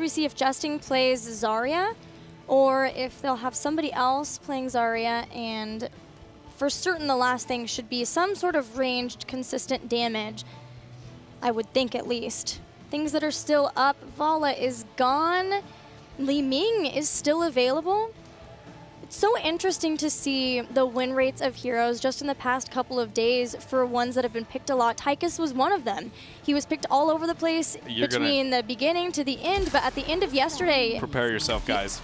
we see if Jesting plays Zarya, or if they'll have somebody else playing Zarya, and for certain the last thing should be some sort of ranged, consistent damage, I would think at least. Things that are still up, Vala is gone, Li Ming is still available. It's so interesting to see the win rates of heroes just in the past couple of days for ones that have been picked a lot. Tychus was one of them. He was picked all over the place between the beginning to the end, but at the end of yesterday... Prepare yourself, guys,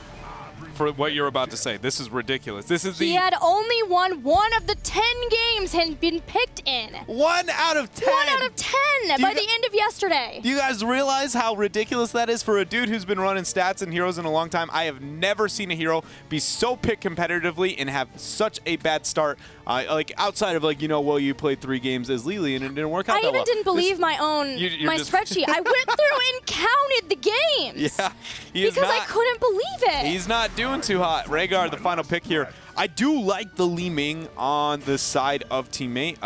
for what you're about to say. This is ridiculous. This is He had only won 1 of the 10 games had been picked in. 1 out of 10! 1 out of 10 by the end of yesterday. Do you guys realize how ridiculous that is for a dude who's been running stats and heroes in a long time? I have never seen a hero be so picked competitively and have such a bad start. Like outside of well, you played 3 games as Lily and it didn't work out that well. I even didn't believe my own spreadsheet. I went through and counted the games. Yeah, because I couldn't believe it. He's not doing too hot. Rhaegar, the final pick here. I do like the Li Ming on the side of teammate.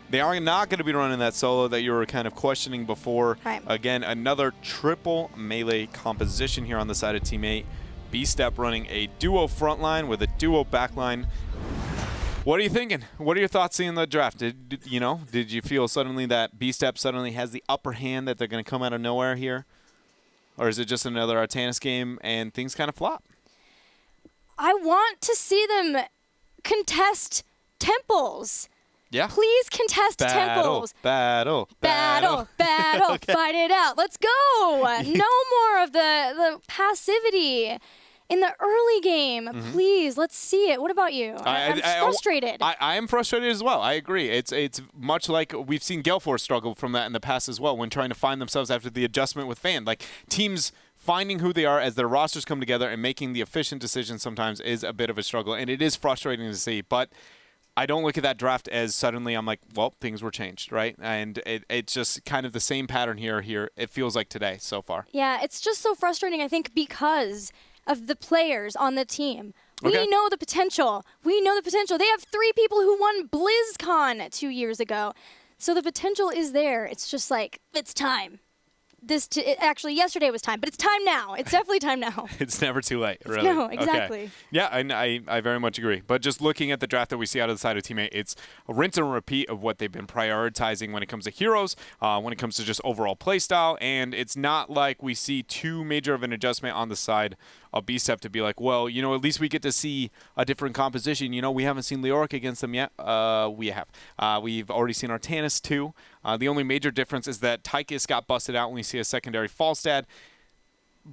They are not going to be running that solo that you were kind of questioning before. Right. Again, another triple melee composition here on the side of teammate. B-Step running a duo frontline with a duo backline. What are you thinking? What are your thoughts seeing the draft? Did you feel suddenly that B-Step suddenly has the upper hand, that they're going to come out of nowhere here? Or is it just another Artanis game and things kind of flop? I want to see them contest temples. Yeah. Please contest temples. Battle. Okay. Fight it out. Let's go. No more of the passivity in the early game. Please, let's see it. What about you? I'm frustrated. I am frustrated as well. I agree. It's much like we've seen Galeforce struggle from that in the past as well when trying to find themselves after the adjustment with Fan. Like, teams finding who they are as their rosters come together and making the efficient decisions sometimes is a bit of a struggle, and it is frustrating to see. But I don't look at that draft as suddenly I'm like, well, things were changed, right? And it's just kind of the same pattern here. It feels like today so far. Yeah, it's just so frustrating, I think, because of the players on the team. Okay. We know the potential. We know the potential. They have 3 people who won BlizzCon 2 years ago. So the potential is there. It's just like, it's time. Actually, yesterday was time, but it's time now. It's definitely time now. It's never too late, really. No, exactly. Okay. Yeah, I very much agree. But just looking at the draft that we see out of the side of teammate, it's a rinse and repeat of what they've been prioritizing when it comes to heroes, when it comes to just overall playstyle, and it's not like we see too major of an adjustment on the side of B-Step to be like, well, at least we get to see a different composition. We haven't seen Leoric against them yet. We have. We've already seen Artanis too. The only major difference is that Tychus got busted out when we see a secondary Falstad.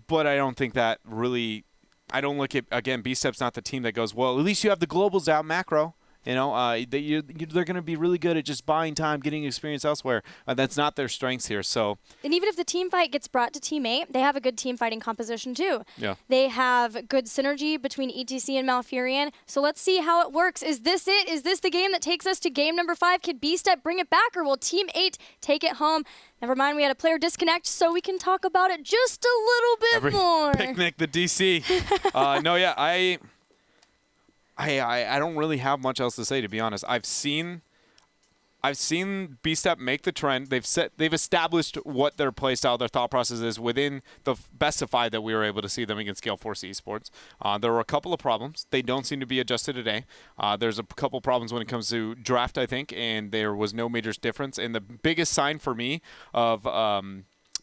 But I don't think that really... I don't look at... Again, B-Step's not the team that goes, well, at least you have the globals out macro. They're going to be really good at just buying time, getting experience elsewhere. That's not their strengths here. So, and even if the team fight gets brought to teammate, they have a good team fighting composition too. Yeah. They have good synergy between ETC and Malfurion. So let's see how it works. Is this it? Is this the game that takes us to game number 5? Can B-Step bring it back, or will Team 8 take it home? Never mind, we had a player disconnect, so we can talk about it just a little bit more. Picnic the DC. No, yeah, I don't really have much else to say, to be honest. I've seen B-Step make the trend. They've established what their playstyle, their thought process is within the Bestify that we were able to see them against Galeforce Esports. There were a couple of problems. They don't seem to be adjusted today. There's a couple problems when it comes to draft, I think, and there was no major difference. And the biggest sign for me of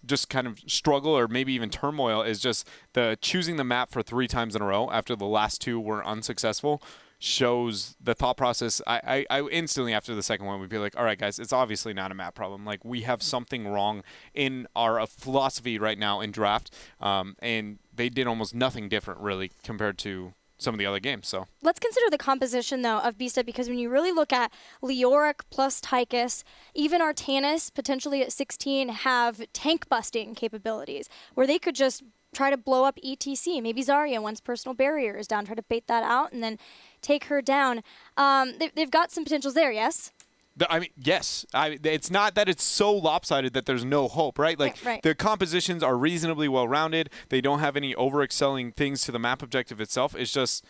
just kind of struggle or maybe even turmoil is just the choosing the map for 3 times in a row after the last 2 were unsuccessful shows the thought process. I instantly after the second one would be like, all right, guys, it's obviously not a map problem. Like, we have something wrong in our philosophy right now in draft, and they did almost nothing different really compared to some of the other games. So let's consider the composition though of B-Step, because when you really look at Leoric plus Tychus, even Artanis potentially at 16 have tank busting capabilities where they could just try to blow up ETC. Maybe Zarya once personal barrier is down, try to bait that out and then take her down. They've got some potentials there, yes? Yes. It's not that it's so lopsided that there's no hope, right? Like, right. The compositions are reasonably well-rounded. They don't have any over-excelling things to the map objective itself. It's just,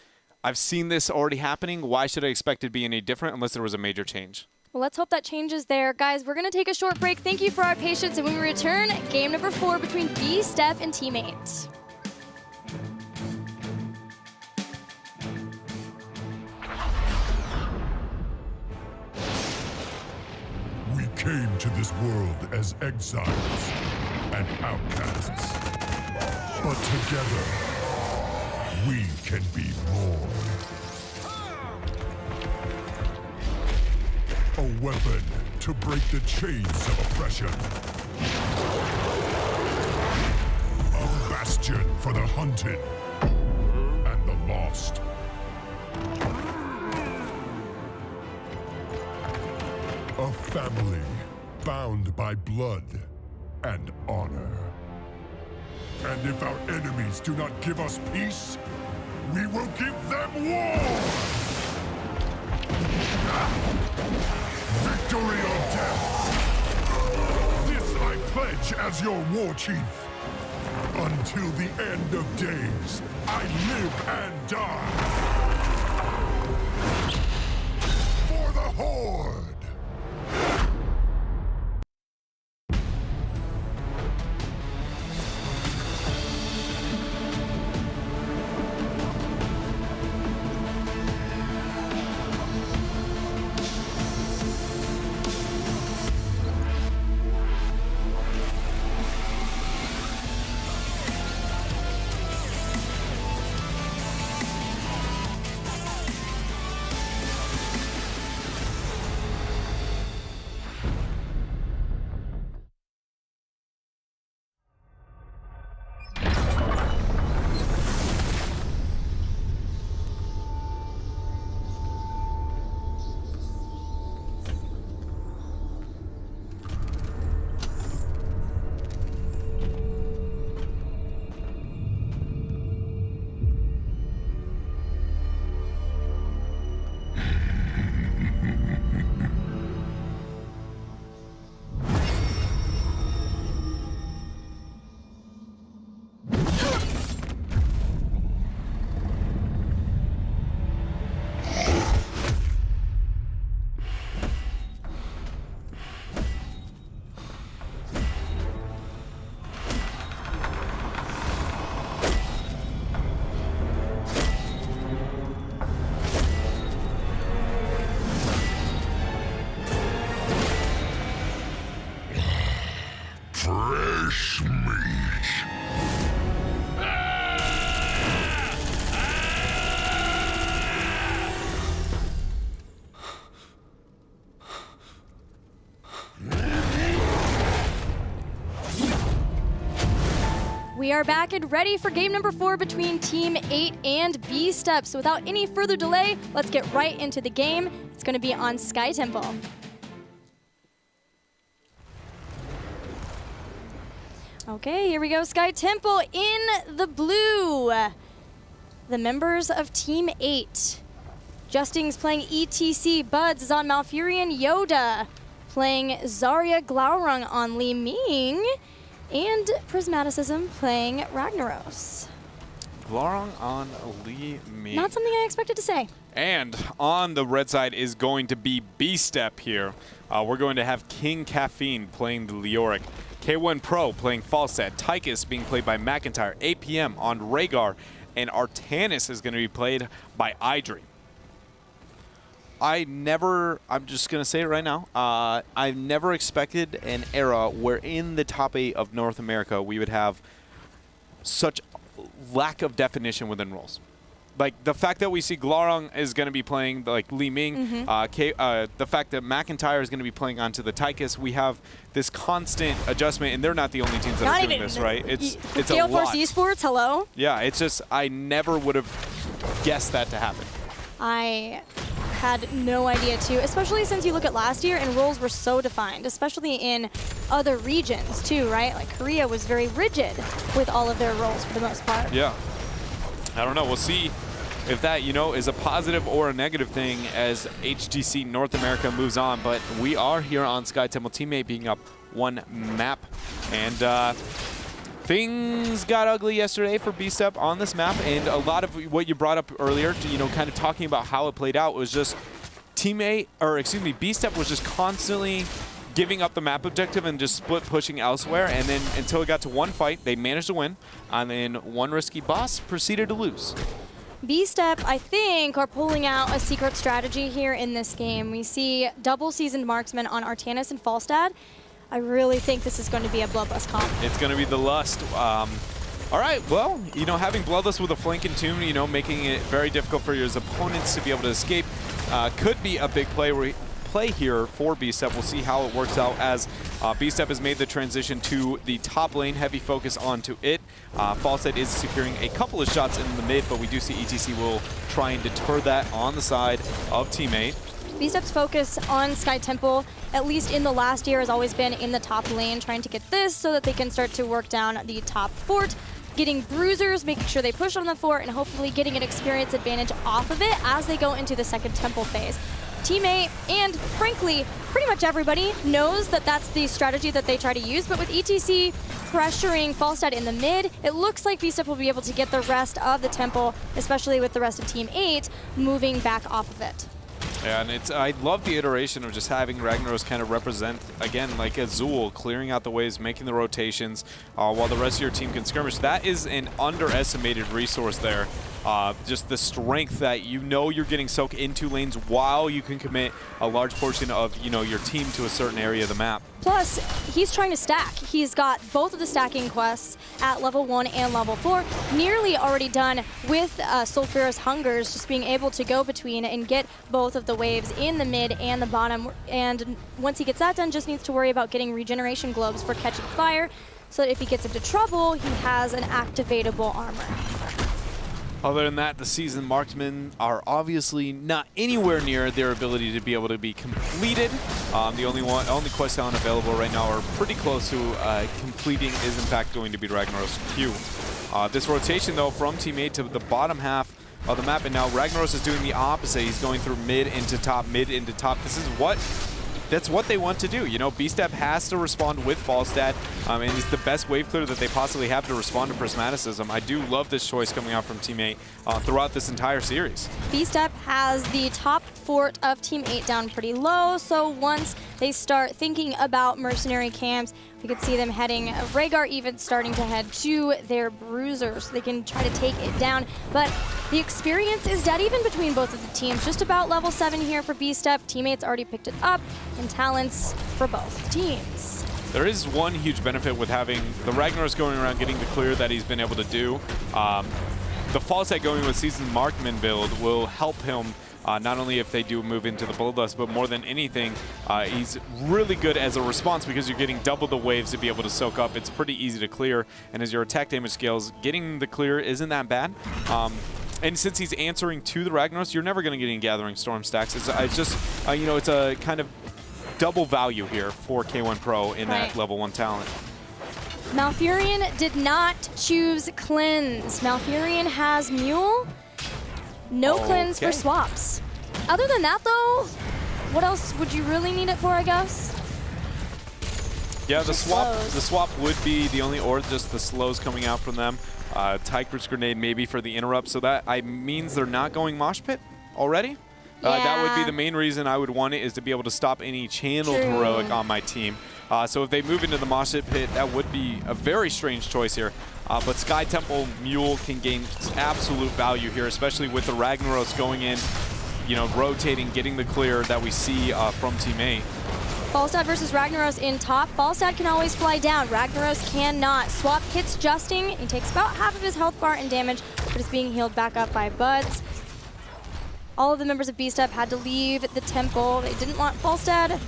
I've seen this already happening. Why should I expect it to be any different unless there was a major change? Well, let's hope that changes there. Guys, we're going to take a short break. Thank you for our patience, and when we return, game number 4 between B-Step and Team 8. We came to this world as exiles and outcasts. But together, we can be more. A weapon to break the chains of oppression. A bastion for the hunted and the lost. A family bound by blood and honor. And if our enemies do not give us peace, we will give them war! Victory or death! This I pledge as your war chief. Until the end of days, I live and die. For the Horde! Fresh meat. We are back and ready for game number 4 between Team 8 and B-Step. So without any further delay, let's get right into the game. It's going to be on Sky Temple. Okay, here we go. Sky Temple in the blue. The members of Team 8. Justing's playing ETC. Buds is on Malfurion. Yoda playing Zarya. Glaurung on Li Ming. And Prismaticism playing Ragnaros. Glaurung on Li Ming. Not something I expected to say. And on the red side is going to be B-Step here. We're going to have King Caffeine playing the Leoric. K1 Pro playing Falstad. Tychus being played by McIntyre. APM on Rhaegar. And Artanis is going to be played by Idri. I'm just going to say it right now, I've never expected an era where in the top 8 of North America we would have such lack of definition within roles. Like, the fact that we see Glaurung is going to be playing, like, Li Ming, the fact that McIntyre is going to be playing onto the Tychus, we have this constant adjustment, and they're not the only teams that are doing this, right? It's a Gale lot. Force Esports, hello? Yeah, it's just, I never would have guessed that to happen. I had no idea too, especially since you look at last year and roles were so defined, especially in other regions too, right? Like Korea was very rigid with all of their roles for the most part. Yeah. I don't know. We'll see if that, is a positive or a negative thing as HGC North America moves on. But we are here on Sky Temple, Team 8 being up 1 map. And things got ugly yesterday for B-Step on this map. And a lot of what you brought up earlier, kind of talking about how it played out was just B-Step was just constantly giving up the map objective and just split pushing elsewhere, and then until it got to one fight, they managed to win, and then one risky boss proceeded to lose. B-Step, I think, are pulling out a secret strategy here in this game. We see double seasoned marksmen on Artanis and Falstad. I really think this is going to be a Bloodlust comp. It's going to be the Lust. All right, well, having Bloodlust with a flank and tomb, making it very difficult for your opponents to be able to escape could be a big play here for B-Step. We'll see how it works out as B-Step has made the transition to the top lane, heavy focus onto it. Falstad is securing a couple of shots in the mid, but we do see ETC will try and deter that on the side of Teammate. B-Step's focus on Sky Temple, at least in the last year, has always been in the top lane, trying to get this so that they can start to work down the top fort, getting bruisers, making sure they push on the fort, and hopefully getting an experience advantage off of it as they go into the second temple phase. Teammate, and frankly, pretty much everybody knows that that's the strategy that they try to use, but with ETC pressuring Falstad in the mid, it looks like B-Step will be able to get the rest of the temple, especially with the rest of Team 8, moving back off of it. Yeah, and I love the iteration of just having Ragnaros kind of represent, again, like Azul, clearing out the waves, making the rotations, while the rest of your team can skirmish. That is an underestimated resource there. Just the strength that you're getting soaked into lanes while you can commit a large portion of your team to a certain area of the map. Plus, he's trying to stack. He's got both of the stacking quests at level 1 and level 4 nearly already done with Sulphurous Hungers, just being able to go between and get both of the waves in the mid and the bottom. And once he gets that done, just needs to worry about getting regeneration globes for catching fire, so that if he gets into trouble, he has an activatable armor. Other than that, the seasoned marksmen are obviously not anywhere near their ability to be able to be completed. The only quest talent available right now are pretty close to completing is in fact going to be Ragnaros Q. This rotation though from Team 8 to the bottom half of the map, and now Ragnaros is doing the opposite. He's going through mid into top, mid into top. That's what they want to do. B-Step has to respond with Falstad, and it's the best wave clear that they possibly have to respond to Prismaticism. I do love this choice coming out from Team 8 throughout this entire series. B-Step has the top fort of Team 8 down pretty low, so once they start thinking about mercenary camps, we could see them heading, Rhaegar even starting to head to their bruiser so they can try to take it down. But the experience is dead even between both of the teams. Just about level 7 here for B-Step. Teammates already picked it up, and talents for both teams. There is one huge benefit with having the Ragnaros going around getting the clear that he's been able to do. The Falstad going with Seasoned Markman build will help him not only if they do move into the Bloodlust, but more than anything, he's really good as a response because you're getting double the waves to be able to soak up. It's pretty easy to clear, and as your attack damage scales, getting the clear isn't that bad. And since he's answering to the Ragnaros, you're never going to get any Gathering Storm stacks. It's just, it's a kind of double value here for K1 Pro in that level 1 talent. Malfurion did not choose Cleanse. Malfurion has Mule. No Cleanse for swaps. Other than that, though, what else would you really need it for, I guess? Yeah, the swap would be the only, or just the slows coming out from them. Tigris Grenade maybe for the interrupt, so that means they're not going Mosh Pit already. That would be the main reason I would want it, is to be able to stop any channeled heroic on my team. So if they move into the Mosh Pit, that would be a very strange choice here. But Sky Temple Mule can gain absolute value here, especially with the Ragnaros going in, rotating, getting the clear that we see from Team 8. Falstad versus Ragnaros in top. Falstad can always fly down. Ragnaros cannot. Swap hits Justing. He takes about half of his health bar and damage, but is being healed back up by Buds. All of the members of B-Step had to leave the temple. They didn't want Falstad.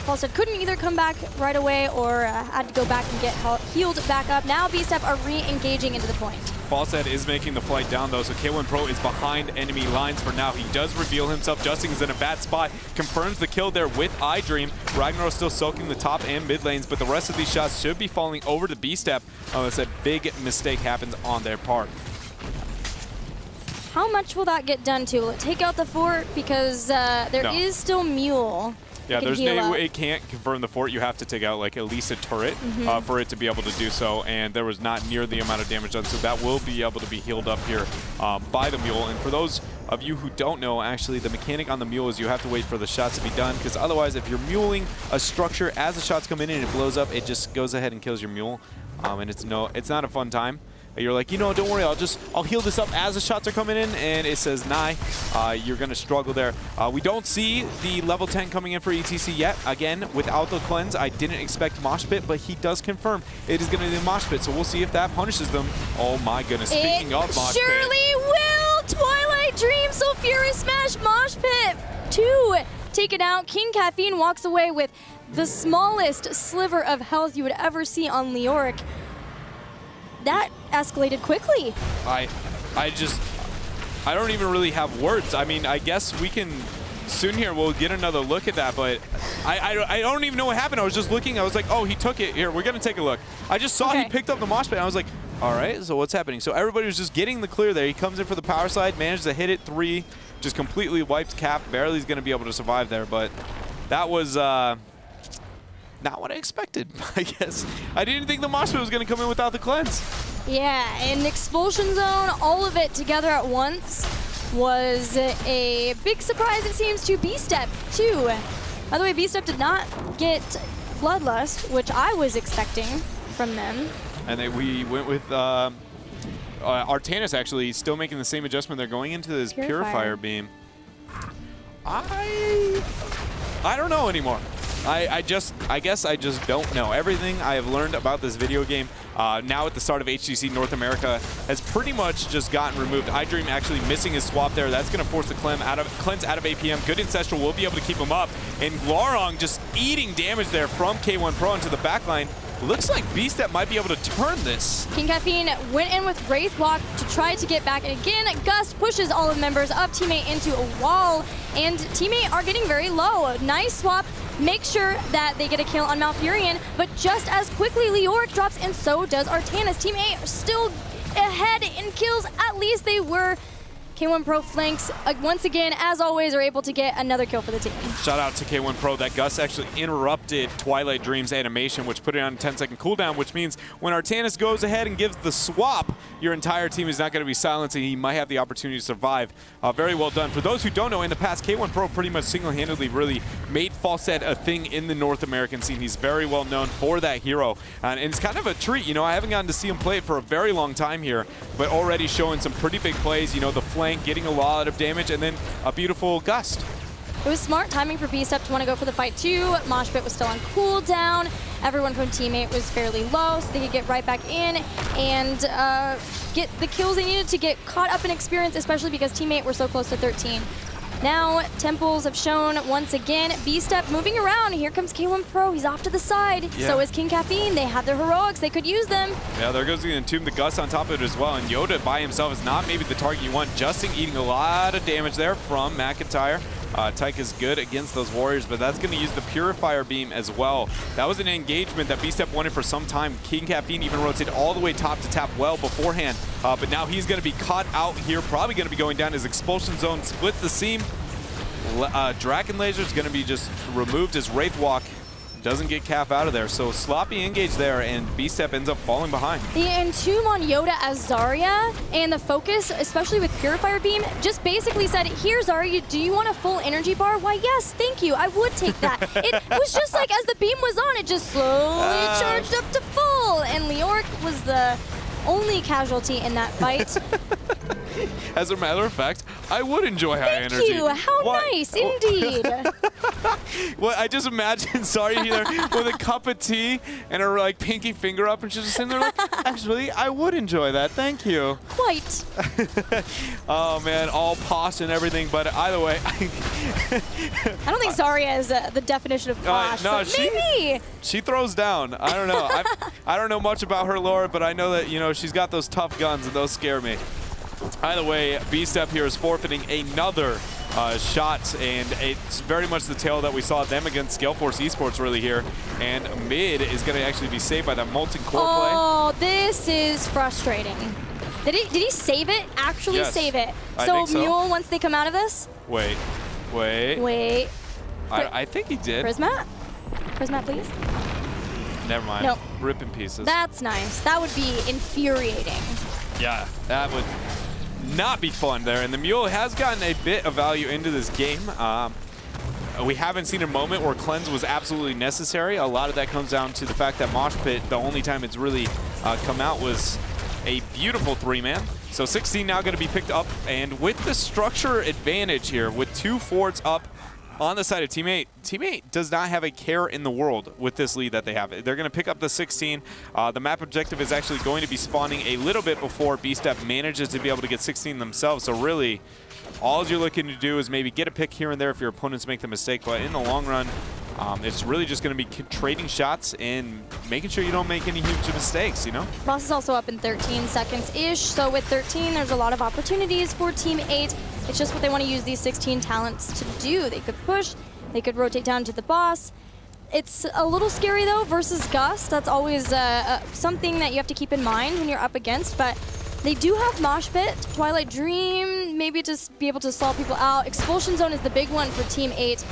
Falstad couldn't either come back right away or had to go back and get healed back up. Now B-Step are re-engaging into the point. Falstad is making the flight down though, so K1 Pro is behind enemy lines for now. He does reveal himself. Justin is in a bad spot. Confirms the kill there with iDream. Ragnaros still soaking the top and mid lanes, but the rest of these shots should be falling over to B-Step. It's a big mistake happens on their part. How much will that get done to? Will it take out the fort? Because there is still Mule. Yeah, can there's heal no up. it can't confirm the fort. You have to take out like at least a turret for it to be able to do so, and there was not near the amount of damage done, so that will be able to be healed up here by the mule. And for those of you who don't know, actually the mechanic on the mule is you have to wait for the shots to be done, because otherwise if you're muling a structure as the shots come in and it blows up, it just goes ahead and kills your mule, and it's not a fun time. You're like, you know, don't worry, I'll heal this up as the shots are coming in, and it says, nah, you're gonna struggle there. We don't see the level 10 coming in for ETC yet. Again, without the cleanse, I didn't expect Mosh Pit, but he does confirm it is gonna be the Mosh Pit, so we'll see if that punishes them. Oh my goodness, speaking of Mosh Pit. Surely will! Twilight Dream, Sulfuris Smash, Mosh Pit 2 taken out. King Caffeine walks away with the smallest sliver of health you would ever see on Leoric. That escalated quickly. I don't even really have words. I mean, I guess we can soon here we'll get another look at that, but I don't even know what happened. I was just looking. I was like, oh, he took it. Here, we're gonna take a look. I just saw he picked up the mosh pit. I was like, all right, so what's happening? So everybody was just getting the clear there. He comes in for the power slide, managed to hit it 3, just completely wiped Cap. Barely is gonna be able to survive there, but that was not what I expected, I guess. I didn't think the mosh pit was going to come in without the cleanse. Yeah, an expulsion zone, all of it together at once was a big surprise, it seems, to B-Step, too. By the way, B-Step did not get Bloodlust, which I was expecting from them. And then we went with Artanis, actually, still making the same adjustment. They're going into this Purifier Beam. I don't know anymore. I guess I just don't know. Everything I have learned about this video game now at the start of HGC North America has pretty much just gotten removed. iDream actually missing his swap there. That's going to force the cleanse out of APM. Good Ancestral will be able to keep him up. And Glorong just eating damage there from K1 Pro into the backline. Looks like B-Step might be able to turn this. King Caffeine went in with Wraith Walk to try to get back. And again, Gust pushes all of the members of Teammate into a wall. And Teammate are getting very low. Nice swap. Make sure that they get a kill on Malfurion. But just as quickly, Leoric drops, and so does Artanis. Team A are still ahead in kills. At least they were. K1 Pro flanks, once again, as always, are able to get another kill for the team. Shout out to K1 Pro. That Gus actually interrupted Twilight Dream's animation, which put it on a 10-second cooldown, which means when Artanis goes ahead and gives the swap, your entire team is not going to be silenced, and he might have the opportunity to survive. Very well done. For those who don't know, in the past, K1 Pro pretty much single-handedly really made Falstad a thing in the North American scene. He's very well known for that hero, and it's kind of a treat. You know, I haven't gotten to see him play it for a very long time here, but already showing some pretty big plays. You know, the flank, getting a lot of damage, and then a beautiful gust. It was smart timing for B-Step to want to go for the fight too. Mosh Pit was still on cooldown. Everyone from Teammate was fairly low, so they could get right back in and get the kills they needed to get caught up in experience, especially because Teammate were so close to 13. Now, Temples have shown once again, B-Step moving around. Here comes K1 Pro. He's off to the side. Yeah. So is King Caffeine. They have their heroics. They could use them. Yeah, there goes the Entomb, the Gus on top of it as well. And Yoda by himself is not maybe the target you want. Justin eating a lot of damage there from McIntyre. Tyke is good against those warriors, but that's going to use the Purifier Beam as well. That was an engagement that B-Step wanted for some time. King Caffeine even rotated all the way top to tap well beforehand, but now he's going to be caught out here, probably going to be going down. His expulsion zone splits the seam. Draken Laser is going to be just removed as Wraith Walk doesn't get Cap out of there. So sloppy engage there, and B-Step ends up falling behind. The Entomb on Yoda as Zarya, and the focus, especially with Purifier Beam, just basically said, here Zarya, do you want a full energy bar? Why yes, thank you, I would take that. It was just like as the beam was on, it just slowly charged up to full, and Leoric was the only casualty in that fight. As a matter of fact, I would enjoy high energy. Thank you. How nice, indeed. Well, I just imagine Sorry here with a cup of tea and her like pinky finger up, and she's just sitting there like, actually, I would enjoy that. Thank you. Quite. Oh man, all posh and everything, but either way, I don't think Zarya is the definition of posh. No, maybe. She throws down. I don't know. I don't know much about her lore, but I know that she's got those tough guns, and those scare me. Either way, B-Step here is forfeiting another shot, and it's very much the tale that we saw them against Scaleforce Esports really here. And mid is going to actually be saved by that Molten Core play. Oh, this is frustrating. Did he save it? Actually yes, save it. I think so. Mule, once they come out of this? Wait. I think he did. Prismat? Prismat, please. Never mind. Nope. Rip in pieces. That's nice. That would be infuriating. Yeah, that would not be fun there. And the Mule has gotten a bit of value into this game. We haven't seen a moment where Cleanse was absolutely necessary. A lot of that comes down to the fact that Mosh Pit, the only time it's really come out was a beautiful 3-man. So 16 now going to be picked up. And with the structure advantage here, with 2 forts up on the side of Teammate, Teammate does not have a care in the world with this lead that they have. They're going to pick up the 16. The map objective is actually going to be spawning a little bit before B-Step manages to be able to get 16 themselves. So really, all you're looking to do is maybe get a pick here and there if your opponents make the mistake. But in the long run, it's really just going to be trading shots and making sure you don't make any huge mistakes, you know? Ross is also up in 13 seconds-ish, so with 13, there's a lot of opportunities for Team 8. It's just what they want to use these 16 talents to do. They could push, they could rotate down to the boss. It's a little scary, though, versus Gust. That's always something that you have to keep in mind when you're up against, but they do have Mosh Pit, Twilight Dream, maybe to be able to stall people out. Expulsion Zone is the big one for Team 8.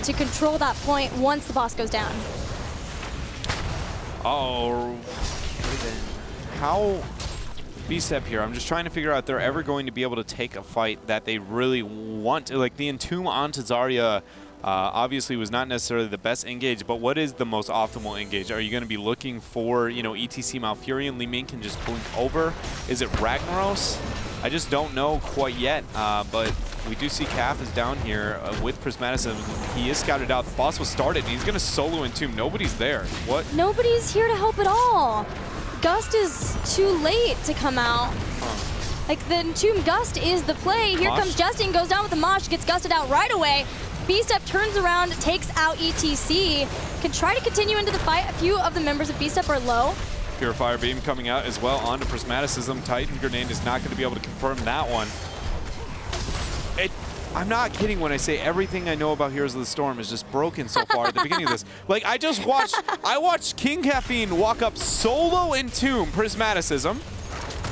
To control that point once the boss goes down. Oh, how B-Step here? I'm just trying to figure out if they're ever going to be able to take a fight that they really want. Like the Entomb onto Zarya obviously was not necessarily the best engage, but what is the most optimal engage? Are you going to be looking for, you know, ETC Malfurion? Li Ming can just blink over. Is it Ragnaros? I just don't know quite yet, but we do see Calf is down here with Prismatism. He is scouted out. The boss was started, and he's going to solo Entomb. Nobody's there. What? Nobody's here to help at all. Gust is too late to come out. Like, the Entomb Gust is the play. Here comes Justin, goes down with the Mosh, gets gusted out right away. B-Step turns around, takes out ETC. Can try to continue into the fight. A few of the members of B-Step are low. Purifier Beam coming out as well onto Prismaticism. Titan Grenade is not going to be able to confirm that one. I'm not kidding when I say everything I know about Heroes of the Storm is just broken so far at the beginning of this. Like, I watched King Caffeine walk up solo Entomb Prismaticism.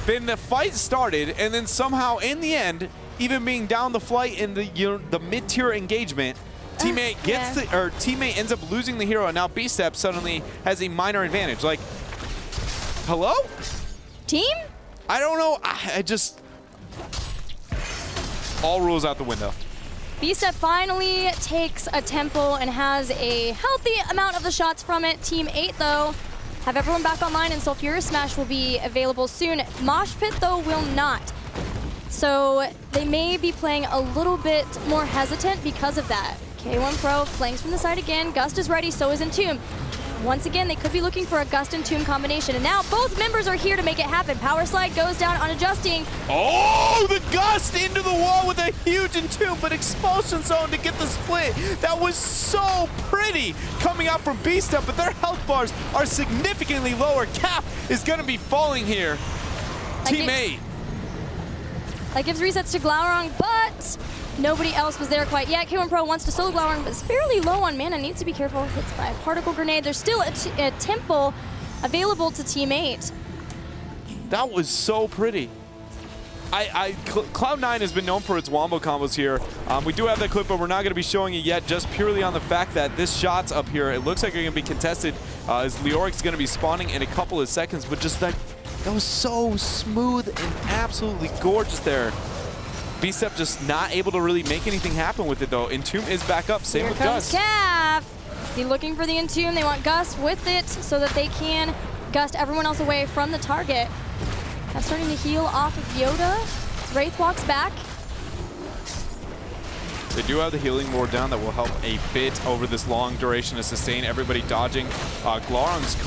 Then the fight started, and then somehow in the end, even being down the flight in the mid-tier engagement, teammate gets teammate ends up losing the hero, and now B-Step suddenly has a minor advantage. Like, hello? Team? I don't know. I just... all rules out the window. B-Step finally takes a temple and has a healthy amount of the shots from it. Team 8, though, have everyone back online, and Sulfurous Smash will be available soon. Mosh Pit, though, will not. So they may be playing a little bit more hesitant because of that. K1 Pro flanks from the side again. Gust is ready, so is Entomb. Once again, they could be looking for a Gust and Entomb combination, and now both members are here to make it happen. Power Slide goes down on adjusting. Oh, the Gust into the wall with a huge Entomb, but Expulsion Zone to get the split. That was so pretty coming out from B-Step, but their health bars are significantly lower. Cap is going to be falling here. Team 8. That gives resets to Glaurung, but nobody else was there quite yet. K1 Pro wants to solo Glaurung, but is fairly low on mana. Needs to be careful. Hits by a Particle Grenade. There's still a Temple available to Team 8. That was so pretty. Cloud9 has been known for its wombo combos here. We do have that clip, but we're not going to be showing it yet, just purely on the fact that this shot's up here. It looks like it's going to be contested as Leoric's going to be spawning in a couple of seconds, but just that was so smooth and absolutely gorgeous there. B-Step just not able to really make anything happen with it, though. Entomb is back up. Same with Gust. Here comes Calf. He's looking for the Entomb. They want Gust with it so that they can Gust everyone else away from the target. Calf starting to heal off of Yoda. Wraith walks back. They do have the healing ward down that will help a bit over this long duration of sustain. Everybody dodging. Glaurung's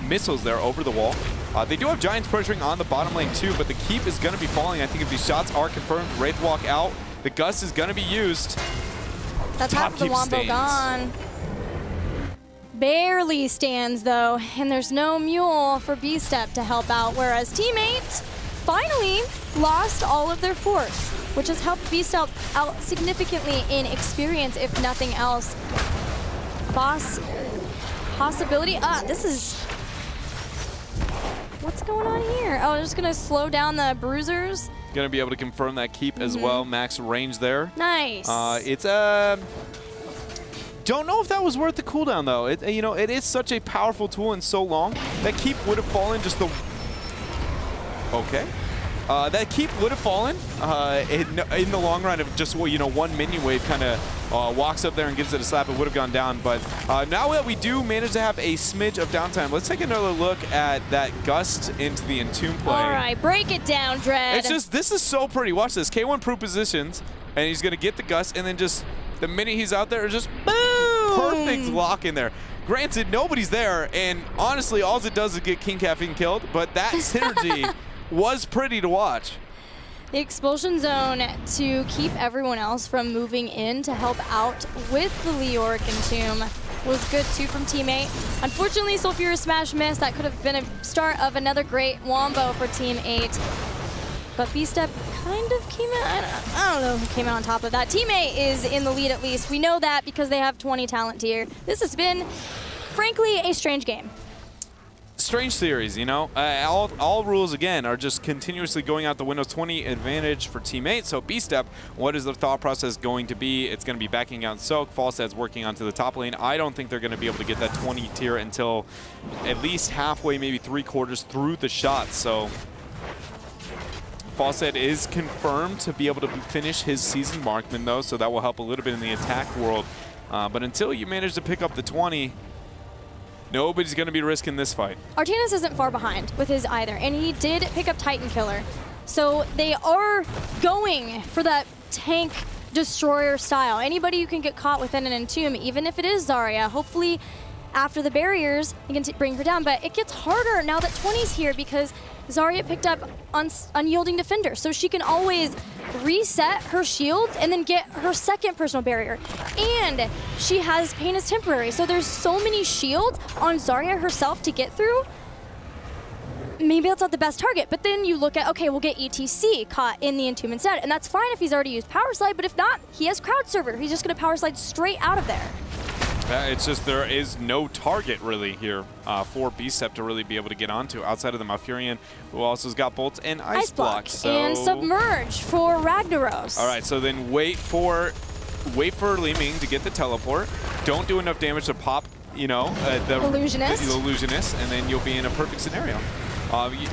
missiles there over the wall. They do have Giants pressuring on the bottom lane too, but the keep is going to be falling. I think if these shots are confirmed, Wraith walk out. The Gust is going to be used. That's half of the Wombo gone. Barely stands though, and there's no Mule for B-Step to help out, whereas Team 8 finally lost all of their forts, which has helped B-Step out significantly in experience, if nothing else. Boss possibility. This What's going on here? Oh, they're just going to slow down the bruisers. Going to be able to confirm that keep as well. Max range there. Nice. It's don't know if that was worth the cooldown though. It is such a powerful tool and so long. That keep would have fallen just the. Okay. That keep would have fallen in the long run if just one minion wave kind of walks up there and gives it a slap. It would have gone down. But now that we do manage to have a smidge of downtime, let's take another look at that gust into the Entomb play. All right, break it down, Dread. It's just, this is so pretty. Watch this. K1 proof positions, and he's going to get the gust, and then just the minute he's out there, just boom! Perfect lock in there. Granted, nobody's there, and honestly, all it does is get King Caffeine killed, but that synergy was pretty to watch. The expulsion zone to keep everyone else from moving in to help out with the Leoric Entomb was good too from teammate. Unfortunately, Sulfurous Smash missed. That could have been a start of another great wombo for Team 8. But B-Step kind of came out, I don't know who came out on top of that. Team 8 is in the lead at least. We know that because they have 20 talent tier. This has been, frankly, a strange game. Strange series, all rules again are just continuously going out the window. 20 advantage for Team 8. So B-Step, what is the thought process going to be? It's going to be backing out Soak. Falstead's working onto the top lane. I don't think they're going to be able to get that 20 tier until at least halfway, maybe 3/4 through the shot. So Falstead is confirmed to be able to finish his season markman though, so that will help a little bit in the attack world. But until you manage to pick up the 20, nobody's going to be risking this fight. Artanis isn't far behind with his either, and he did pick up Titan Killer. So they are going for that tank destroyer style. Anybody who can get caught within an Entomb, even if it is Zarya, hopefully after the barriers, you can bring her down. But it gets harder now that 20's here because Zarya picked up Unyielding Defender, so she can always reset her shields and then get her second personal barrier. And she has Pain as temporary, so there's so many shields on Zarya herself to get through. Maybe that's not the best target, but then you look at, okay, we'll get ETC caught in the Entomb instead, and that's fine if he's already used Power Slide, but if not, he has Crowd Server. He's just gonna Power Slide straight out of there. It's just there is no target really here for B-Step to really be able to get onto outside of the Malfurion, who also has got bolts and ice block. So and Submerge for Ragnaros. All right, so then wait for Li Ming to get the teleport. Don't do enough damage to pop, the Illusionist, and then you'll be in a perfect scenario.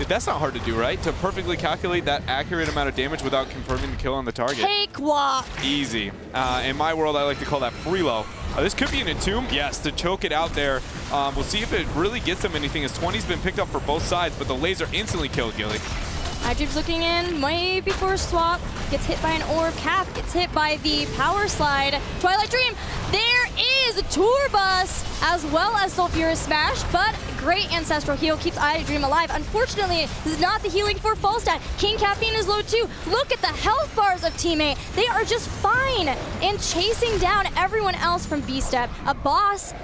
That's not hard to do, right? To perfectly calculate that accurate amount of damage without confirming the kill on the target. Cakewalk. Easy. In my world, I like to call that freelo. This could be an Entomb. Yes, to choke it out there. We'll see if it really gets them anything, as 20's been picked up for both sides, but the laser instantly killed Gilly. iDream's looking in, maybe for a swap. Gets hit by an orb. Cap gets hit by the Power Slide. Twilight Dream. There is a Tour Bus as well as Sulfurous Smash, but great Ancestral Heal keeps iDream alive. Unfortunately, this is not the healing for Falstad. King Caffeine is low too. Look at the health bars of Team 8. They are just fine and chasing down everyone else from B-Step. A boss.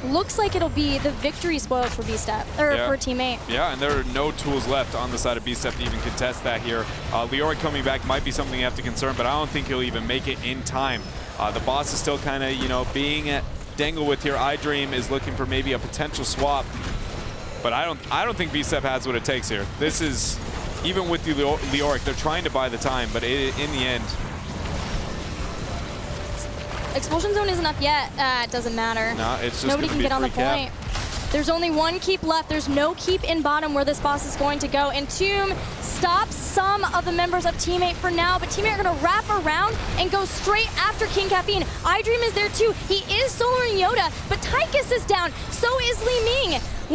Looks like it'll be the victory spoiled for B-Step, or for Team 8. Yeah, and there are no tools left on the side of B-Step to even contest that here. Leoric coming back might be something you have to concern, but I don't think he'll even make it in time. The boss is still kind of, being dangled with here. iDream is looking for maybe a potential swap, but I don't think B-Step has what it takes here. This is, even with the Leoric, they're trying to buy the time, but in the end, Expulsion Zone isn't up yet. It doesn't matter. No, it's just nobody can get on the point. There's only one keep left. There's no keep in bottom where this boss is going to go. Entomb stops some of the members of Team 8 for now, but Team 8 are going to wrap around and go straight after King Caffeine. iDream is there too. He is soloing Yoda, but Tychus is down. So is Li Ming.